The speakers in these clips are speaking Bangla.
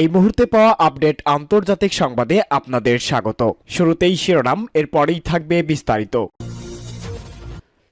এই মুহূর্তে পাওয়া আপডেট আন্তর্জাতিক সংবাদে আপনাদের স্বাগত। শুরুতেই শিরোনাম, এরপরেই থাকবে বিস্তারিত।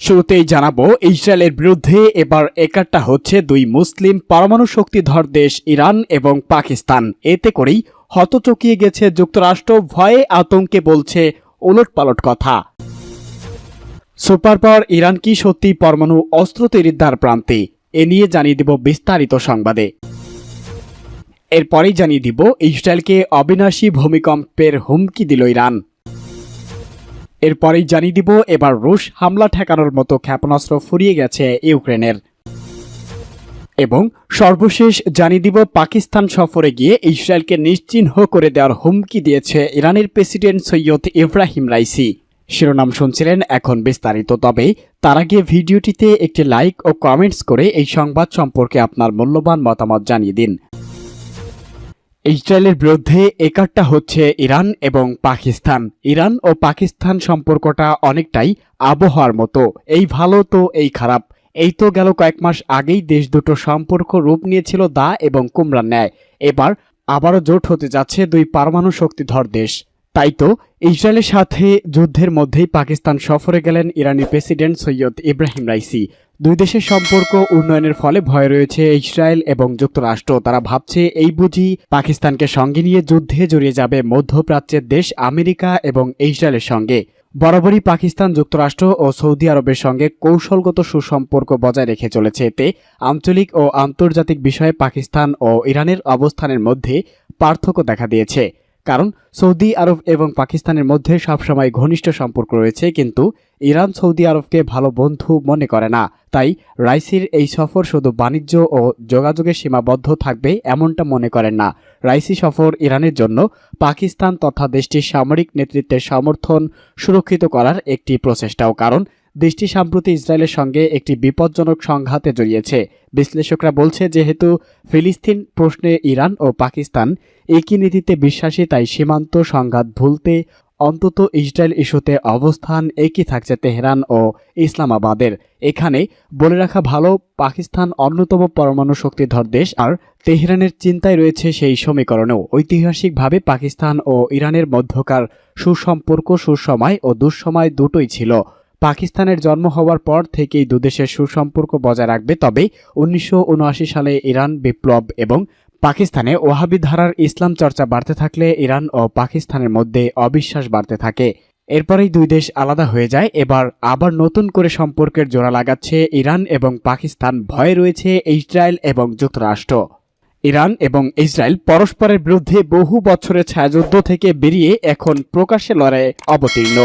শুরুতেই জানাবো, ইসরায়েলের বিরুদ্ধে এবার একাট্টা হচ্ছে দুই মুসলিম পরমাণু শক্তিধর দেশ ইরান এবং পাকিস্তান। এতে করেই হতচকিয়ে গেছে যুক্তরাষ্ট্র, ভয়ে আতঙ্কে বলছে ওলটপালট কথা। সুপার পাওয়ার ইরান কি সত্যি পরমাণু অস্ত্র তৈরির দ্বারপ্রান্তে? এ নিয়ে জানিয়ে দিব বিস্তারিত সংবাদে। এরপরেই জানিয়ে দিব, ইসরায়েলকে অবিনাশী ভূমিকম্পের হুমকি দিল ইরান। এরপরেই জানিয়ে দিব, এবার রুশ হামলা ঠেকানোর মতো ক্ষেপণাস্ত্র ফুরিয়ে গেছে ইউক্রেনের। এবং সর্বশেষ জানিয়ে দিব, পাকিস্তান সফরে গিয়ে ইসরায়েলকে নিশ্চিহ্ন করে দেওয়ার হুমকি দিয়েছে ইরানের প্রেসিডেন্ট সৈয়দ ইব্রাহিম রাইসি। শিরোনাম শুনছিলেন, এখন বিস্তারিত। তবে তার আগে ভিডিওটিতে একটি লাইক ও কমেন্টস করে এই সংবাদ সম্পর্কে আপনার মূল্যবান মতামত জানিয়ে দিন। ইসরায়েলের বিরুদ্ধে একাট্টা হচ্ছে ইরান এবং পাকিস্তান। ইরান ও পাকিস্তান সম্পর্কটা অনেকটাই আবহাওয়ার মতো, এই ভালো তো এই খারাপ। এই তো গেল কয়েক মাস আগেই দেশ দুটো সম্পর্ক রূপ নিয়েছিল দা এবং কুমড়ার ন্যায়। এবার আবারও জোট হতে যাচ্ছে দুই পরমাণু শক্তিধর দেশ। তাই তো ইসরায়েলের সাথে যুদ্ধের মধ্যেই পাকিস্তান সফরে গেলেন ইরানি প্রেসিডেন্ট সৈয়দ ইব্রাহিম রাইসি। দুই দেশের সম্পর্ক উন্নয়নের ফলে ভয় রয়েছে ইসরায়েল এবং যুক্তরাষ্ট্র। তারা ভাবছে এই বুঝি পাকিস্তানকে সঙ্গে নিয়ে যুদ্ধে জড়িয়ে যাবে মধ্যপ্রাচ্যের দেশ আমেরিকা এবং ইসরায়েলের সঙ্গে। বরাবরই পাকিস্তান যুক্তরাষ্ট্র ও সৌদি আরবের সঙ্গে কৌশলগত সুসম্পর্ক বজায় রেখে চলেছে। এতে আঞ্চলিক ও আন্তর্জাতিক বিষয়ে পাকিস্তান ও ইরানের অবস্থানের মধ্যে পার্থক্য দেখা দিয়েছে। কারণ সৌদি আরব এবং পাকিস্তানের মধ্যে সবসময় ঘনিষ্ঠ সম্পর্ক রয়েছে, কিন্তু ইরান সৌদি আরবকে ভালো বন্ধু মনে করে না। তাই রাইসির এই সফর শুধু বাণিজ্য ও যোগাযোগে সীমাবদ্ধ থাকবে এমনটা মনে করেন না। রাইসি সফর ইরানের জন্য পাকিস্তান তথা দেশটির সামরিক নেতৃত্বের সমর্থন সুরক্ষিত করার একটি প্রচেষ্টাও। কারণ দেশটি সম্প্রতি ইসরায়েলের সঙ্গে একটি বিপজ্জনক সংঘাতে জড়িয়েছে। বিশ্লেষকরা বলছে, যেহেতু ফিলিস্তিন প্রশ্নে ইরান ও পাকিস্তান একই নীতিতে বিশ্বাসী, তাই সীমান্ত সংঘাত ভুলতে অন্তত ইসরায়েল ইস্যুতে অবস্থান একই থাকছে তেহরান ও ইসলামাবাদের। এখানে বলে রাখা ভালো, পাকিস্তান অন্যতম পরমাণু শক্তিধর দেশ, আর তেহরানের চিন্তায় রয়েছে সেই সমীকরণেও। ঐতিহাসিকভাবে পাকিস্তান ও ইরানের মধ্যকার সুসম্পর্ক সুসময় ও দুঃসময় দুটোই ছিল। পাকিস্তানের জন্ম হওয়ার পর থেকেই দুদেশের সুসম্পর্ক বজায় রাখবে। তবে 1979 সালে ইরান বিপ্লব এবং পাকিস্তানে ওয়াহাবি ধারার ইসলাম চর্চা বাড়তে থাকলে ইরান ও পাকিস্তানের মধ্যে অবিশ্বাস বাড়তে থাকে। এরপরেই দুই দেশ আলাদা হয়ে যায়। এবার আবার নতুন করে সম্পর্কের জোড়া লাগাচ্ছে ইরান এবং পাকিস্তান। ভয়ে রয়েছে ইসরায়েল এবং যুক্তরাষ্ট্র। ইরান এবং ইসরায়েল পরস্পরের বিরুদ্ধে বহু বছরের ছায়াযুদ্ধ থেকে বেরিয়ে এখন প্রকাশ্যে লড়াইয়ে অবতীর্ণ।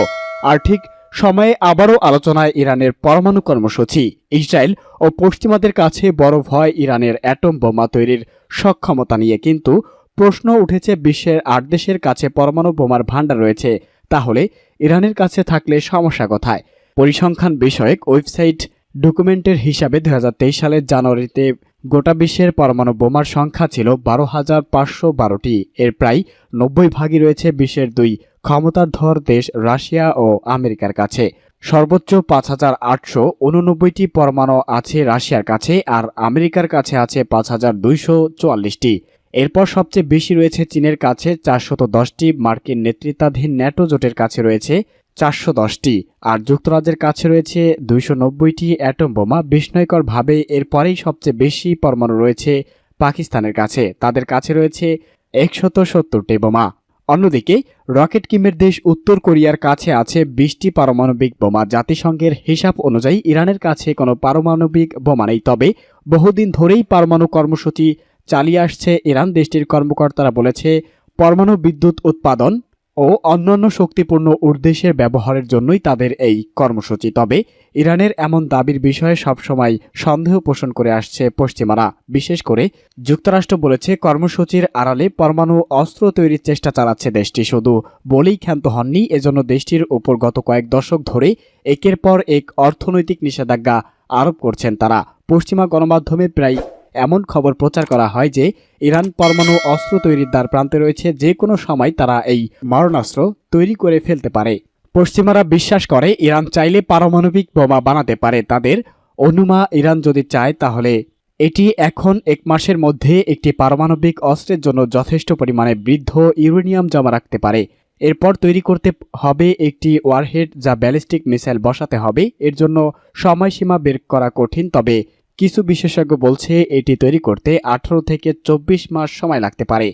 আর ঠিক সময়ে আবারও আলোচনায় ইরানের পরমাণু কর্মসূচি। ইসরায়েল ও পশ্চিমাদের কাছে বড় ভয় ইরানের অ্যাটম বোমা তৈরির সক্ষমতা নিয়ে। কিন্তু প্রশ্ন উঠেছে, বিশ্বের 8 দেশের কাছে পরমাণু বোমার ভান্ডার রয়েছে, তাহলে ইরানের কাছে থাকলে সমস্যা কোথায়? পরিসংখ্যান বিষয়ক ওয়েবসাইট ডকুমেন্টের হিসাবে 2023 সালের জানুয়ারিতে গোটা বিশ্বের পরমাণু বোমার সংখ্যা ছিল 12,512টি। এর প্রায় 90 ভাগই রয়েছে বিশ্বের দুই ক্ষমতাধর দেশ রাশিয়া ও আমেরিকার কাছে। সর্বোচ্চ 5,889টি পরমাণু আছে রাশিয়ার কাছে, আর আমেরিকার কাছে আছে 5,244টি। এরপর সবচেয়ে বেশি রয়েছে চীনের কাছে 410টি, মার্কিন নেতৃত্বাধীন ন্যাটো জোটের কাছে রয়েছে 410টি, আর যুক্তরাজ্যের কাছে রয়েছে 290টি অ্যাটম বোমা। বিস্ময়করভাবে এরপরেই সবচেয়ে বেশি পরমাণু রয়েছে পাকিস্তানের কাছে, তাদের কাছে রয়েছে 170টি বোমা। অন্যদিকে রকেট কিমের দেশ উত্তর কোরিয়ার কাছে আছে 20টি পারমাণবিক বোমা। জাতিসংঘের হিসাব অনুযায়ী ইরানের কাছে কোনো পারমাণবিক বোমা নেই। তবে বহুদিন ধরেই পরমাণু কর্মসূচি চালিয়ে আসছে ইরান। দেশটির কর্মকর্তারা বলেছে, পরমাণু বিদ্যুৎ উৎপাদন ও অন্যান্য শক্তিপূর্ণ উদ্দেশ্যের ব্যবহারের জন্যই তাদের এই কর্মসূচি। তবে ইরানের এমন দাবির বিষয়ে সবসময় সন্দেহ পোষণ করে আসছে পশ্চিমারা। বিশেষ করে যুক্তরাষ্ট্র বলেছে, কর্মসূচির আড়ালে পরমাণু অস্ত্র তৈরির চেষ্টা চালাচ্ছে দেশটি। শুধু বলেই ক্ষান্ত হননি, এজন্য দেশটির উপর গত কয়েক দশক ধরে একের পর এক অর্থনৈতিক নিষেধাজ্ঞা আরোপ করছেন তারা। পশ্চিমা গণমাধ্যমে প্রায় এমন খবর প্রচার করা হয় যে ইরান পরমাণু অস্ত্র তৈরির দ্বারপ্রান্তে রয়েছে, যে কোনো সময় তারা এই মারণাস্ত্র তৈরি করে ফেলতে পারে। পশ্চিমারা বিশ্বাস করে, ইরান চাইলে পারমাণবিক বোমা বানাতে পারে। তাদের অনুমান, ইরান যদি চায় তাহলে এটি এখন 1 মাসের মধ্যে একটি পারমাণবিক অস্ত্রের জন্য যথেষ্ট পরিমাণে বৃদ্ধ ইউরেনিয়াম জমা রাখতে পারে। এরপর তৈরি করতে হবে একটি ওয়ারহেড যা ব্যালিস্টিক মিসাইল বসাতে হবে। এর জন্য সময়সীমা বের করা কঠিন, তবে কিছু বিশেষজ্ঞ বলছে এটি তৈরি করতে 18 থেকে 24 মাস সময় লাগতে পারে।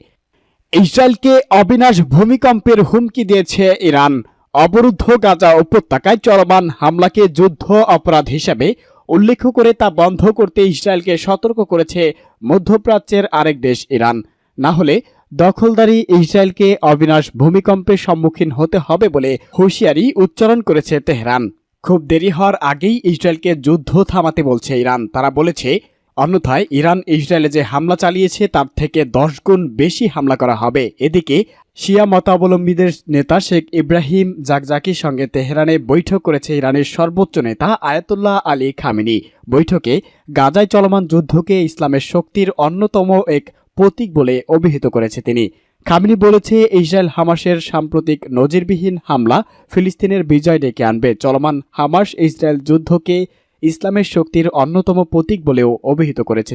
ইসরায়েলকে অবিনাশ ভূমিকম্পের হুমকি দিয়েছে ইরান। অবরুদ্ধ গাজা উপত্যকায় চলমান হামলাকে যুদ্ধ অপরাধ হিসেবে উল্লেখ করে তা বন্ধ করতে ইসরায়েলকে সতর্ক করেছে মধ্যপ্রাচ্যের আরেক দেশ ইরান। না হলে দখলদারি ইসরায়েলকে অবিনাশ ভূমিকম্পের সম্মুখীন হতে হবে বলে হুঁশিয়ারি উচ্চারণ করেছে তেহরান। খুব দেরি হওয়ার আগেই ইসরায়েলকে যুদ্ধ থামাতে বলছে ইরান। তারা বলেছে, অন্যথায় ইরান ইসরায়েলে যে হামলা চালিয়েছে তার থেকে 10 গুণ বেশি হামলা করা হবে। এদিকে শিয়া মতাবলম্বীদের নেতা শেখ ইব্রাহিম জাকজাকির সঙ্গে তেহরানে বৈঠক করেছে ইরানের সর্বোচ্চ নেতা আয়াতুল্লাহ আলী খামেনি। বৈঠকে গাজায় চলমান যুদ্ধকে ইসলামের শক্তির অন্যতম এক প্রতীক বলে অভিহিত করেছে তিনি। খামেনি বলেছে, ইসরায়েল হামাসের সাম্প্রতিক নজিরবিহীন হামলা ফিলিস্তিনের বিজয় ডেকে আনবে। চলমান হামাস ইসরায়েল যুদ্ধকে ইসলামের শক্তির অন্যতম প্রতীক বলেও অভিহিত করেছে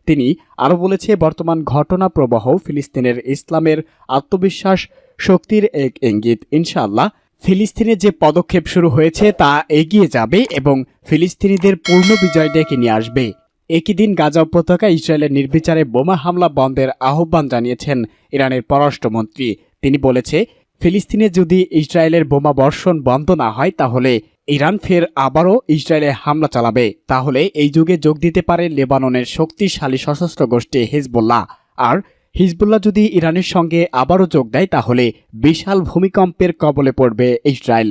তিনি আরও বলেছে, বর্তমান ঘটনা প্রবাহ ফিলিস্তিনের ইসলামের আত্মবিশ্বাস শক্তির এক ইঙ্গিত। ইনশাআল্লাহ ফিলিস্তিনে যে পদক্ষেপ শুরু হয়েছে তা এগিয়ে যাবে এবং ফিলিস্তিনিদের পূর্ণ বিজয় ডেকে নিয়ে আসবে। একই দিন গাজা উপত্যকায় ইসরায়েলের নির্বিচারে বোমা হামলা বন্ধের আহ্বান জানিয়েছেন ইরানের পররাষ্ট্রমন্ত্রী। তিনি বলেছে, ফিলিস্তিনে যদি ইসরায়েলের বোমা বর্ষণ বন্ধ না হয় তাহলে ইরান ফের আবারও ইসরায়েলে হামলা চালাবে। তাহলে এই যুগে যোগ দিতে পারে লেবাননের শক্তিশালী সশস্ত্র গোষ্ঠী হিজবুল্লাহ। আর হিজবুল্লাহ যদি ইরানের সঙ্গে আবারও যোগ দেয় তাহলে বিশাল ভূমিকম্পের কবলে পড়বে ইসরায়েল।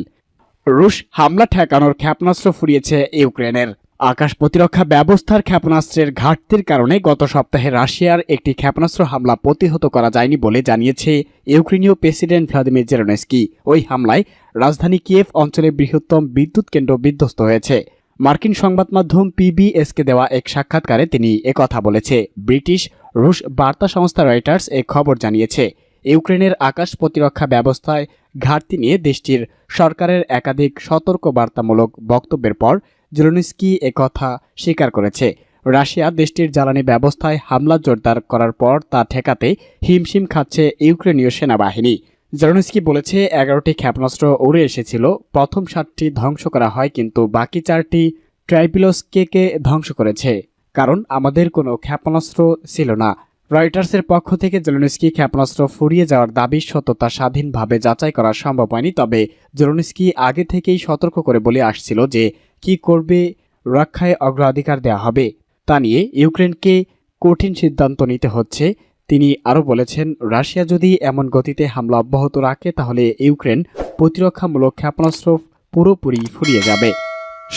রুশ হামলা ঠেকানোর ক্ষেপণাস্ত্র ফুরিয়েছে ইউক্রেনের। আকাশ প্রতিরক্ষা ব্যবস্থার ক্ষেপণাস্ত্রের ঘাটতির কারণে গত সপ্তাহে রাশিয়ার একটি ক্ষেপণাস্ত্র হামলা প্রতিহত করা যায়নি বলে জানিয়েছে ইউক্রেনীয় প্রেসিডেন্ট ভ্লাদিমির জেলেনস্কি। ওই হামলায় রাজধানী কিয়েভ অঞ্চলে বৃহত্তম বিদ্যুৎ কেন্দ্র বিধ্বস্ত হয়েছে। মার্কিন সংবাদ মাধ্যম পিবিএসকে দেওয়া এক সাক্ষাৎকারে তিনি একথা বলেছে। ব্রিটিশ রুশ বার্তা সংস্থা রয়টার্স এ খবর জানিয়েছে। ইউক্রেনের আকাশ প্রতিরক্ষা ব্যবস্থায় ঘাটতি নিয়ে দেশটির সরকারের একাধিক সতর্কবার্তামূলক বক্তব্যের পর জেলেনস্কি একথা স্বীকার করেছে। রাশিয়া দেশটির জ্বালানি ব্যবস্থায় হামলা জোরদার করার পর তা ঠেকাতে হিমশিম খাচ্ছে ইউক্রেনীয় সেনাবাহিনী। জেলেনস্কি বলেছে, 11টি ক্ষেপণাস্ত্র উড়ে এসেছিল। প্রথম 7টি ধ্বংস করা হয়, কিন্তু বাকি 4টি ট্রাইপিলস্কে ধ্বংস করেছে, কারণ আমাদের কোনো ক্ষেপণাস্ত্র ছিল না। রয়টার্সের পক্ষ থেকে জেলেনস্কি ক্ষেপণাস্ত্র ফুরিয়ে যাওয়ার দাবির সত্যতা স্বাধীনভাবে যাচাই করা সম্ভব হয়নি। তবে জেলেনস্কি আগে থেকেই সতর্ক করে বলে আসছিল যে কি করবে রক্ষায় অগ্রাধিকার দেওয়া হবে তা নিয়ে ইউক্রেনকে কঠিন সিদ্ধান্ত নিতে হচ্ছে। তিনি আরও বলেছেন, রাশিয়া যদি এমন গতিতে হামলা অব্যাহত রাখে তাহলে ইউক্রেন প্রতিরক্ষামূলক ক্ষেপণাস্ত্র পুরোপুরি ফুরিয়ে যাবে।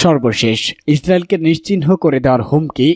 সর্বশেষ ইসরায়েলকে নিশ্চিহ্ন করে দেওয়ার হুমকি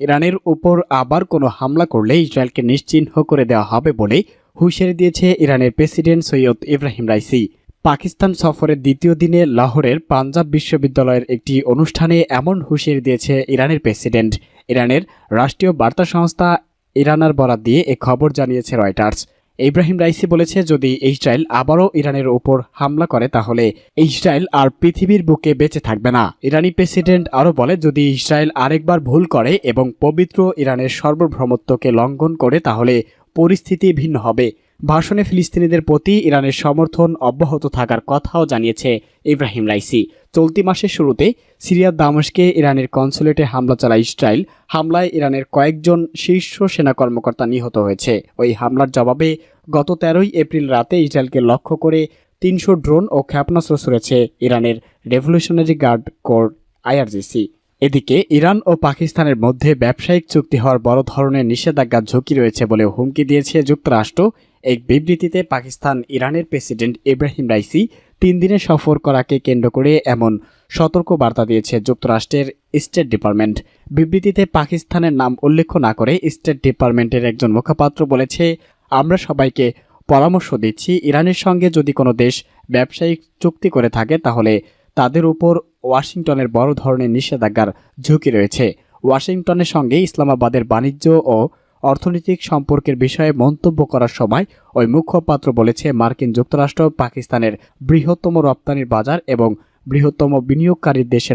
ইরানের উপর আবার কোনো হামলা করলে ইসরায়েলকে নিশ্চিহ্ন করে দেওয়া হবে বলে হুঁশিয়ারি দিয়েছে ইরানের president Syed Ebrahim Raisi. Pakistan সফরের দ্বিতীয় দিনে লাহোরের পাঞ্জাব বিশ্ববিদ্যালয়ের একটি অনুষ্ঠানে এমন হুঁশিয়ারি দিয়েছে ইরানের প্রেসিডেন্ট। ইরানের রাষ্ট্রীয় বার্তা সংস্থা ইরানার বরাত দিয়ে এ খবর জানিয়েছে রয়টার্স। ইব্রাহিম রাইসি বলেছে, যদি ইসরায়েল আবারও ইরানের উপর হামলা করে তাহলে ইসরায়েল আর পৃথিবীর বুকে বেঁচে থাকবে না। ইরানি প্রেসিডেন্ট আরও বলে, যদি ইসরায়েল আরেকবার ভুল করে এবং পবিত্র ইরানের সার্বভৌমত্বকে লঙ্ঘন করে তাহলে পরিস্থিতি ভিন্ন হবে। ভাষণে ফিলিস্তিনিদের প্রতি ইরানের সমর্থন অব্যাহত থাকার কথাও জানিয়েছে ইব্রাহিম রাইসি। চলতি মাসের শুরুতে সিরিয়ার দামেস্কে ইরানের কনসুলেটে হামলা চালায় ইসরায়েল। হামলায় ইরানের কয়েকজন শীর্ষ সেনা কর্মকর্তা নিহত হয়েছে। ওই হামলার জবাবে গত 13 এপ্রিল রাতে ইসরায়েলকে লক্ষ্য করে 300 ড্রোন ও ক্ষেপণাস্ত্র ছুড়েছে ইরানের রেভলিউশনারি গার্ড কোর IRGC। এদিকে ইরান ও পাকিস্তানের মধ্যে ব্যবসায়িক চুক্তি হওয়ার বড় ধরনের নিষেধাজ্ঞার ঝুঁকি রয়েছে বলে হুমকি দিয়েছে যুক্তরাষ্ট্র। এক বিবৃতিতে পাকিস্তান ইরানের প্রেসিডেন্ট ইব্রাহিম রাইসি 3 দিনের সফর করাকে কেন্দ্র করে এমন সতর্ক বার্তা দিয়েছে যুক্তরাষ্ট্রের স্টেট ডিপার্টমেন্ট। বিবৃতিতে পাকিস্তানের নাম উল্লেখ না করে স্টেট ডিপার্টমেন্টের একজন মুখপাত্র বলেছে, আমরা সবাইকে পরামর্শ দিচ্ছি, ইরানের সঙ্গে যদি কোনো দেশ ব্যবসায়িক চুক্তি করে থাকে তাহলে তাদের উপর ওয়াশিংটনের বড় ধরনের নিষেধাজ্ঞার ঝুঁকি রয়েছে। ওয়াশিংটনের সঙ্গে ইসলামাবাদের বাণিজ্য ও অর্থনৈতিক সম্পর্কের বিষয়ে মন্তব্য করার সময় ওই মুখপাত্র বলেছে, মার্কিন যুক্তরাষ্ট্র পাকিস্তানের বৃহত্তম রপ্তানির বাজার এবং বৃহত্তম বিনিয়োগকারী দেশের